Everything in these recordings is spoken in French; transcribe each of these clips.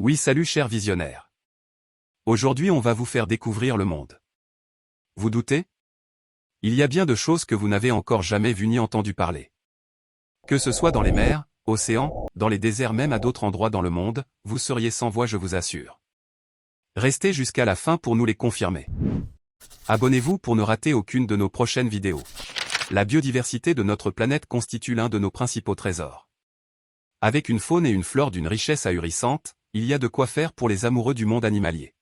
Oui, salut chers visionnaires. Aujourd'hui on va vous faire découvrir le monde. Vous doutez? Il y a bien de choses que vous n'avez encore jamais vues ni entendu parler. Que ce soit dans les mers, océans, dans les déserts, même à d'autres endroits dans le monde, vous seriez sans voix, je vous assure. Restez jusqu'à la fin pour nous les confirmer. Abonnez-vous pour ne rater aucune de nos prochaines vidéos. La biodiversité de notre planète constitue l'un de nos principaux trésors. Avec une faune et une flore d'une richesse ahurissante, il y a de quoi faire pour les amoureux du monde animalier.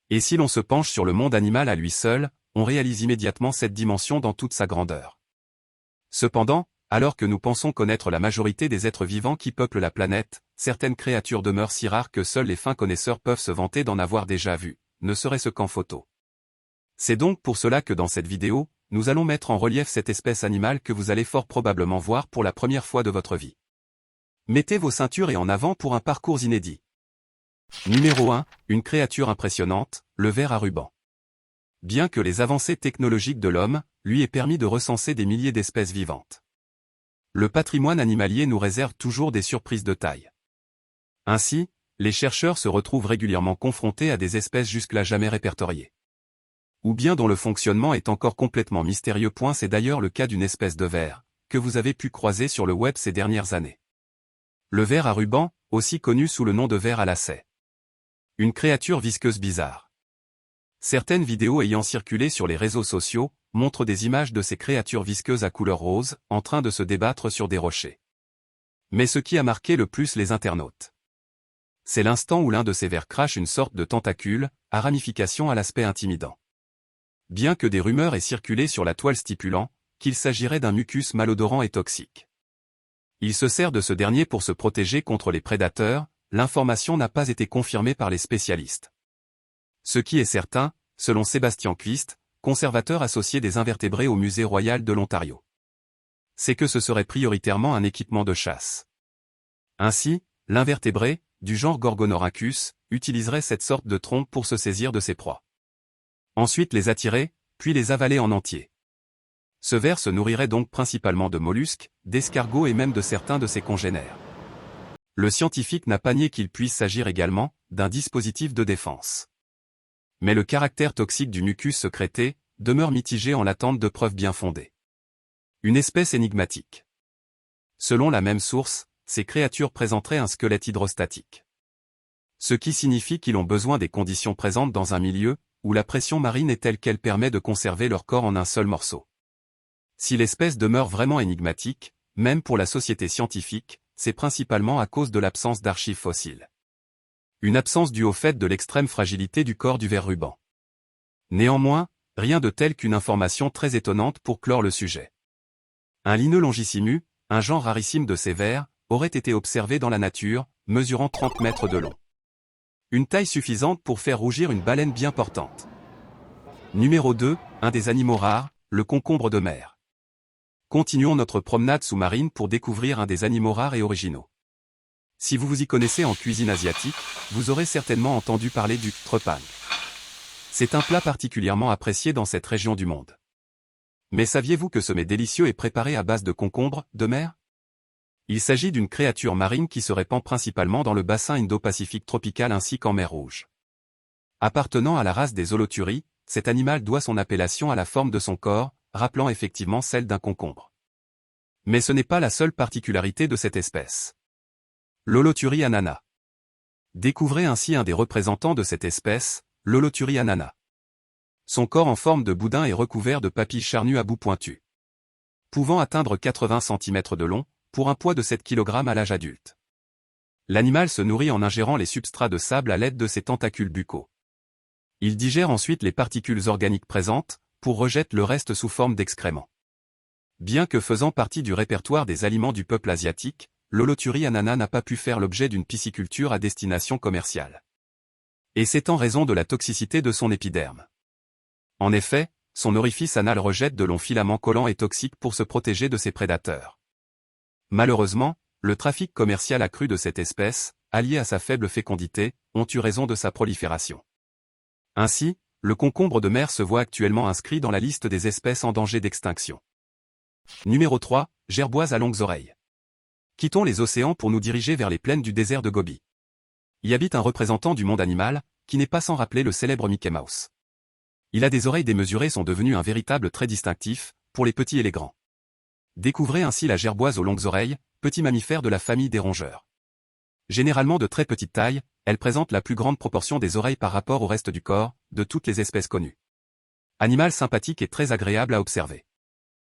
Et si l'on se penche sur le monde animal à lui seul, on réalise immédiatement cette dimension dans toute sa grandeur. Cependant, alors que nous pensons connaître la majorité des êtres vivants qui peuplent la planète, certaines créatures demeurent si rares que seuls les fins connaisseurs peuvent se vanter d'en avoir déjà vu, ne serait-ce qu'en photo. C'est donc pour cela que dans cette vidéo, nous allons mettre en relief cette espèce animale que vous allez fort probablement voir pour la première fois de votre vie. Mettez vos ceintures et en avant pour un parcours inédit. Numéro 1, une créature impressionnante, le ver à ruban. Bien que les avancées technologiques de l'homme lui aient permis de recenser des milliers d'espèces vivantes, le patrimoine animalier nous réserve toujours des surprises de taille. Ainsi, les chercheurs se retrouvent régulièrement confrontés à des espèces jusque-là jamais répertoriées, ou bien dont le fonctionnement est encore complètement mystérieux. C'est d'ailleurs le cas d'une espèce de ver que vous avez pu croiser sur le web ces dernières années. Le ver à ruban, aussi connu sous le nom de ver à lacets. Une créature visqueuse bizarre. Certaines vidéos ayant circulé sur les réseaux sociaux montrent des images de ces créatures visqueuses à couleur rose, en train de se débattre sur des rochers. Mais ce qui a marqué le plus les internautes, c'est l'instant où l'un de ces vers crache une sorte de tentacule, à ramification à l'aspect intimidant. Bien que des rumeurs aient circulé sur la toile stipulant qu'il s'agirait d'un mucus malodorant et toxique. Il se sert de ce dernier pour se protéger contre les prédateurs. L'information n'a pas été confirmée par les spécialistes. Ce qui est certain, selon Sébastien Quist, conservateur associé des invertébrés au Musée royal de l'Ontario, c'est que ce serait prioritairement un équipement de chasse. Ainsi, l'invertébré, du genre Gorgonorhynchus, utiliserait cette sorte de trompe pour se saisir de ses proies. Ensuite les attirer, puis les avaler en entier. Ce ver se nourrirait donc principalement de mollusques, d'escargots et même de certains de ses congénères. Le scientifique n'a pas nié qu'il puisse s'agir également d'un dispositif de défense. Mais le caractère toxique du mucus sécrété demeure mitigé en l'attente de preuves bien fondées. Une espèce énigmatique. Selon la même source, ces créatures présenteraient un squelette hydrostatique. Ce qui signifie qu'ils ont besoin des conditions présentes dans un milieu où la pression marine est telle qu'elle permet de conserver leur corps en un seul morceau. Si l'espèce demeure vraiment énigmatique, même pour la société scientifique, c'est principalement à cause de l'absence d'archives fossiles. Une absence due au fait de l'extrême fragilité du corps du ver ruban. Néanmoins, rien de tel qu'une information très étonnante pour clore le sujet. Un Lineu longissimus, un genre rarissime de ces vers, aurait été observé dans la nature, mesurant 30 mètres de long. Une taille suffisante pour faire rougir une baleine bien portante. Numéro 2, un des animaux rares, le concombre de mer. Continuons notre promenade sous-marine pour découvrir un des animaux rares et originaux. Si vous vous y connaissez en cuisine asiatique, vous aurez certainement entendu parler du trepang. C'est un plat particulièrement apprécié dans cette région du monde. Mais saviez-vous que ce mets délicieux est préparé à base de concombre de mer? Il s'agit d'une créature marine qui se répand principalement dans le bassin Indo-Pacifique tropical ainsi qu'en mer Rouge. Appartenant à la race des Holoturies, cet animal doit son appellation à la forme de son corps, rappelant effectivement celle d'un concombre. Mais ce n'est pas la seule particularité de cette espèce. L'Holoturie anana. Découvrez ainsi un des représentants de cette espèce, l'Holoturie anana. Son corps en forme de boudin est recouvert de papilles charnues à bout pointu, pouvant atteindre 80 cm de long, pour un poids de 7 kg à l'âge adulte. L'animal se nourrit en ingérant les substrats de sable à l'aide de ses tentacules buccaux. Il digère ensuite les particules organiques présentes, pour rejeter le reste sous forme d'excréments. Bien que faisant partie du répertoire des aliments du peuple asiatique, l'Holoturie anana n'a pas pu faire l'objet d'une pisciculture à destination commerciale. Et c'est en raison de la toxicité de son épiderme. En effet, son orifice anal rejette de longs filaments collants et toxiques pour se protéger de ses prédateurs. Malheureusement, le trafic commercial accru de cette espèce, allié à sa faible fécondité, ont eu raison de sa prolifération. Ainsi, le concombre de mer se voit actuellement inscrit dans la liste des espèces en danger d'extinction. Numéro 3, gerboise à longues oreilles. Quittons les océans pour nous diriger vers les plaines du désert de Gobi. y habite un représentant du monde animal, qui n'est pas sans rappeler le célèbre Mickey Mouse. Il a des oreilles démesurées sont devenues un véritable trait distinctif, pour les petits et les grands. Découvrez ainsi la gerboise aux longues oreilles, petit mammifère de la famille des rongeurs. Généralement de très petite taille, elle présente la plus grande proportion des oreilles par rapport au reste du corps, de toutes les espèces connues. Animal sympathique et très agréable à observer.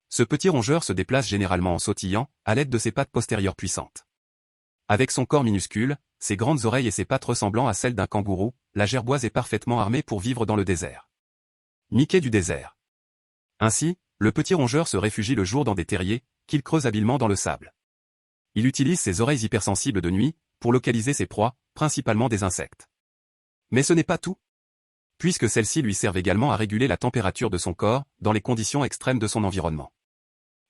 Ce petit rongeur se déplace généralement en sautillant, à l'aide de ses pattes postérieures puissantes. Avec son corps minuscule, ses grandes oreilles et ses pattes ressemblant à celles d'un kangourou, la gerboise est parfaitement armée pour vivre dans le désert. Mickey du désert. Ainsi, le petit rongeur se réfugie le jour dans des terriers, qu'il creuse habilement dans le sable. Il utilise ses oreilles hypersensibles de nuit, pour localiser ses proies, principalement des insectes. Mais ce n'est pas tout. Puisque celles-ci lui servent également à réguler la température de son corps, dans les conditions extrêmes de son environnement.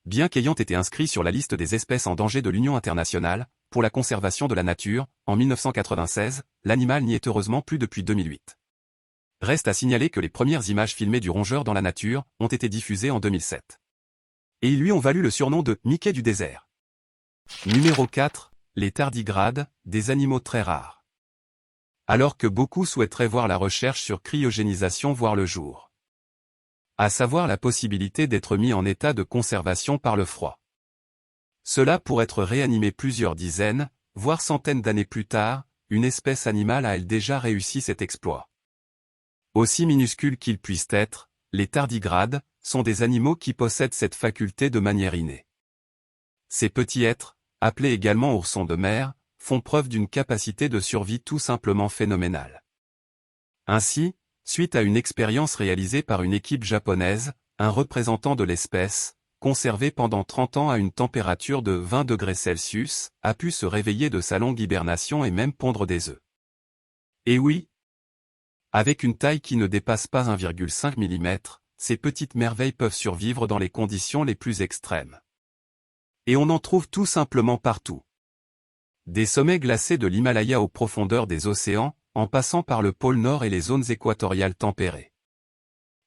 Bien qu'ayant été inscrit sur la liste des espèces en danger de l'Union internationale, pour la conservation de la nature, en 1996, l'animal n'y est heureusement plus depuis 2008. Reste à signaler que les premières images filmées du rongeur dans la nature, ont été diffusées en 2007. Et ils lui ont valu le surnom de Mickey du désert. Numéro 4, les tardigrades, des animaux très rares. Alors que beaucoup souhaiteraient voir la recherche sur cryogénisation voir le jour. À savoir la possibilité d'être mis en état de conservation par le froid. Cela pour être réanimé plusieurs dizaines, voire centaines d'années plus tard, une espèce animale a elle déjà réussi cet exploit. Aussi minuscules qu'ils puissent être, les tardigrades sont des animaux qui possèdent cette faculté de manière innée. Ces petits êtres, appelés également oursons de mer, font preuve d'une capacité de survie tout simplement phénoménale. Ainsi, suite à une expérience réalisée par une équipe japonaise, un représentant de l'espèce, conservé pendant 30 ans à une température de 20 degrés Celsius, a pu se réveiller de sa longue hibernation et même pondre des œufs. Et oui, avec une taille qui ne dépasse pas 1,5 mm, ces petites merveilles peuvent survivre dans les conditions les plus extrêmes. Et on en trouve tout simplement partout. Des sommets glacés de l'Himalaya aux profondeurs des océans, en passant par le pôle Nord et les zones équatoriales tempérées.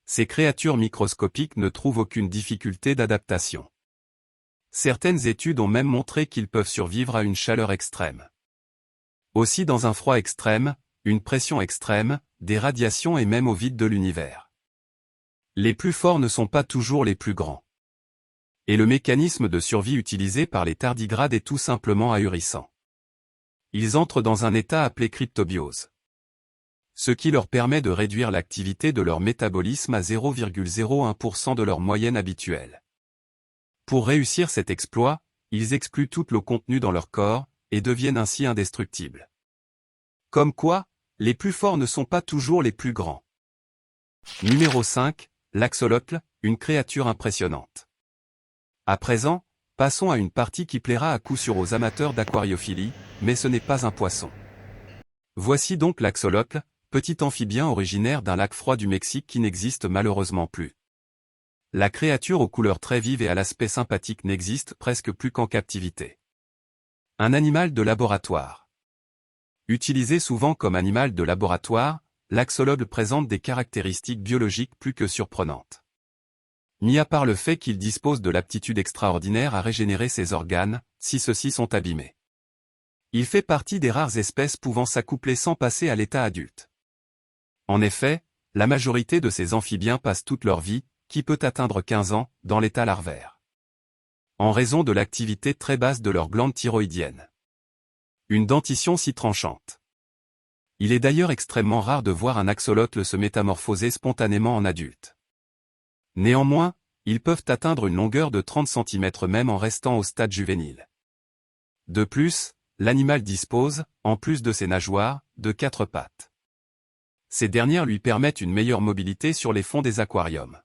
Ces créatures microscopiques ne trouvent aucune difficulté d'adaptation. Certaines études ont même montré qu'ils peuvent survivre à une chaleur extrême. Aussi dans un froid extrême, une pression extrême, des radiations et même au vide de l'univers. Les plus forts ne sont pas toujours les plus grands. Et le mécanisme de survie utilisé par les tardigrades est tout simplement ahurissant. Ils entrent dans un état appelé cryptobiose. Ce qui leur permet de réduire l'activité de leur métabolisme à 0,01% de leur moyenne habituelle. Pour réussir cet exploit, ils excluent toute l'eau contenue dans leur corps, et deviennent ainsi indestructibles. Comme quoi, les plus forts ne sont pas toujours les plus grands. Numéro 5, l'axolotl, une créature impressionnante. À présent, passons à une partie qui plaira à coup sûr aux amateurs d'aquariophilie, mais ce n'est pas un poisson. Voici donc l'axolotl, petit amphibien originaire d'un lac froid du Mexique qui n'existe malheureusement plus. La créature aux couleurs très vives et à l'aspect sympathique n'existe presque plus qu'en captivité. Un animal de laboratoire. Utilisé souvent comme animal de laboratoire, l'axolotl présente des caractéristiques biologiques plus que surprenantes. Mis à part le fait qu'il dispose de l'aptitude extraordinaire à régénérer ses organes, si ceux-ci sont abîmés. Il fait partie des rares espèces pouvant s'accoupler sans passer à l'état adulte. En effet, la majorité de ces amphibiens passent toute leur vie, qui peut atteindre 15 ans, dans l'état larvaire. En raison de l'activité très basse de leur glande thyroïdienne. Une dentition si tranchante. Il est d'ailleurs extrêmement rare de voir un axolotl se métamorphoser spontanément en adulte. Néanmoins, ils peuvent atteindre une longueur de 30 cm même en restant au stade juvénile. De plus, l'animal dispose, en plus de ses nageoires, de 4 pattes. Ces dernières lui permettent une meilleure mobilité sur les fonds des aquariums.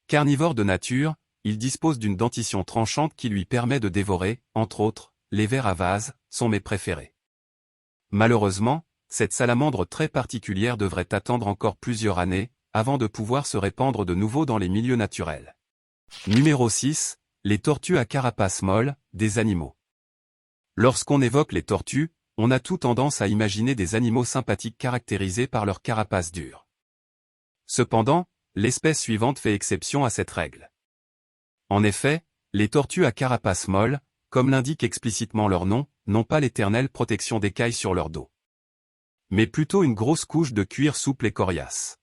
Carnivore de nature, il dispose d'une dentition tranchante qui lui permet de dévorer, entre autres, les vers à vase, son mets préféré. Malheureusement, cette salamandre très particulière devrait attendre encore plusieurs années, avant de pouvoir se répandre de nouveau dans les milieux naturels. Numéro 6, les tortues à carapace molle, des animaux. Lorsqu'on évoque les tortues, on a tout tendance à imaginer des animaux sympathiques caractérisés par leur carapace dure. Cependant, l'espèce suivante fait exception à cette règle. En effet, les tortues à carapace molle, comme l'indique explicitement leur nom, n'ont pas l'éternelle protection d'écailles sur leur dos. mais plutôt une grosse couche de cuir souple et coriace.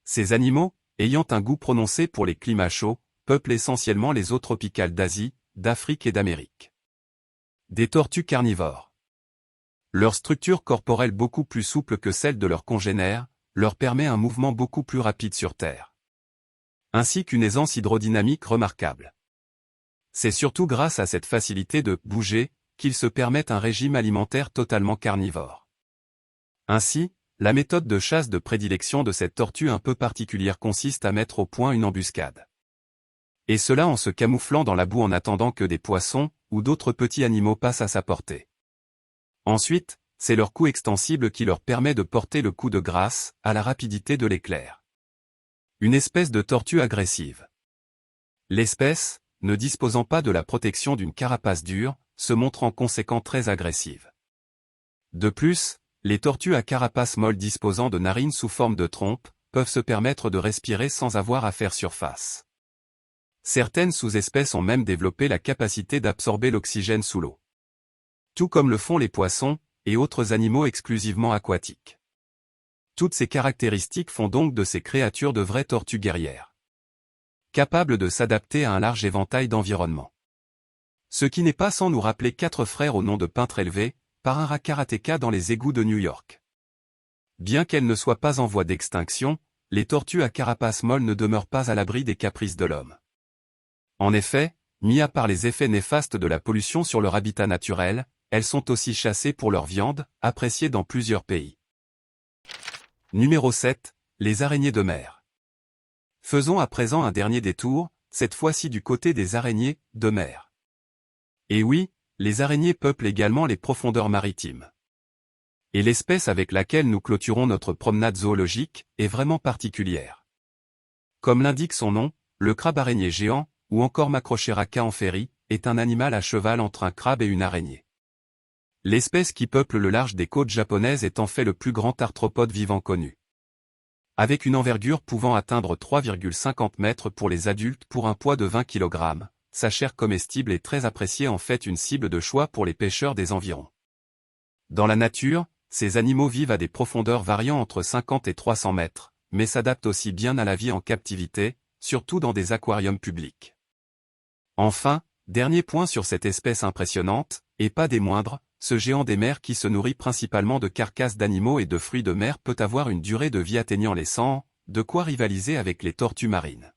Ces animaux, ayant un goût prononcé pour les climats chauds, peuplent essentiellement les eaux tropicales d'Asie, d'Afrique et d'Amérique. Des tortues carnivores. Leur structure corporelle beaucoup plus souple que celle de leurs congénères, leur permet un mouvement beaucoup plus rapide sur Terre. Ainsi qu'une aisance hydrodynamique remarquable. C'est surtout grâce à cette facilité de bouger qu'ils se permettent un régime alimentaire totalement carnivore. Ainsi, la méthode de chasse de prédilection de cette tortue un peu particulière consiste à mettre au point une embuscade. Et cela en se camouflant dans la boue en attendant que des poissons ou d'autres petits animaux passent à sa portée. Ensuite, c'est leur cou extensible qui leur permet de porter le coup de grâce à la rapidité de l'éclair. Une espèce de tortue agressive. L'espèce, ne disposant pas de la protection d'une carapace dure, se montre en conséquent très agressive. De plus, les tortues à carapace molle disposant de narines sous forme de trompe, peuvent se permettre de respirer sans avoir à faire surface. Certaines sous-espèces ont même développé la capacité d'absorber l'oxygène sous l'eau. Tout comme le font les poissons et autres animaux exclusivement aquatiques. Toutes ces caractéristiques font donc de ces créatures de vraies tortues guerrières. Capables de s'adapter à un large éventail d'environnements. Ce qui n'est pas sans nous rappeler 4 frères au nom de peintres élevés par un karatéka dans les égouts de New York. Bien qu'elles ne soient pas en voie d'extinction, les tortues à carapace molle ne demeurent pas à l'abri des caprices de l'homme. En effet, mis à part les effets néfastes de la pollution sur leur habitat naturel, elles sont aussi chassées pour leur viande, appréciée dans plusieurs pays. Numéro 7. Les araignées de mer. Faisons à présent un dernier détour, cette fois-ci du côté des araignées de mer. Et oui, les araignées peuplent également les profondeurs maritimes. Et l'espèce avec laquelle nous clôturons notre promenade zoologique est vraiment particulière. Comme l'indique son nom, le crabe araignée géant, ou encore Macrochera caempferi, est un animal à cheval entre un crabe et une araignée. L'espèce qui peuple le large des côtes japonaises est en fait le plus grand arthropode vivant connu. Avec une envergure pouvant atteindre 3,50 mètres pour les adultes pour un poids de 20 kg, sa chair comestible est très appréciée, en fait une cible de choix pour les pêcheurs des environs. Dans la nature, ces animaux vivent à des profondeurs variant entre 50 et 300 mètres, mais s'adaptent aussi bien à la vie en captivité, surtout dans des aquariums publics. Enfin, dernier point sur cette espèce impressionnante, et pas des moindres, ce géant des mers qui se nourrit principalement de carcasses d'animaux et de fruits de mer peut avoir une durée de vie atteignant les 100 ans, de quoi rivaliser avec les tortues marines.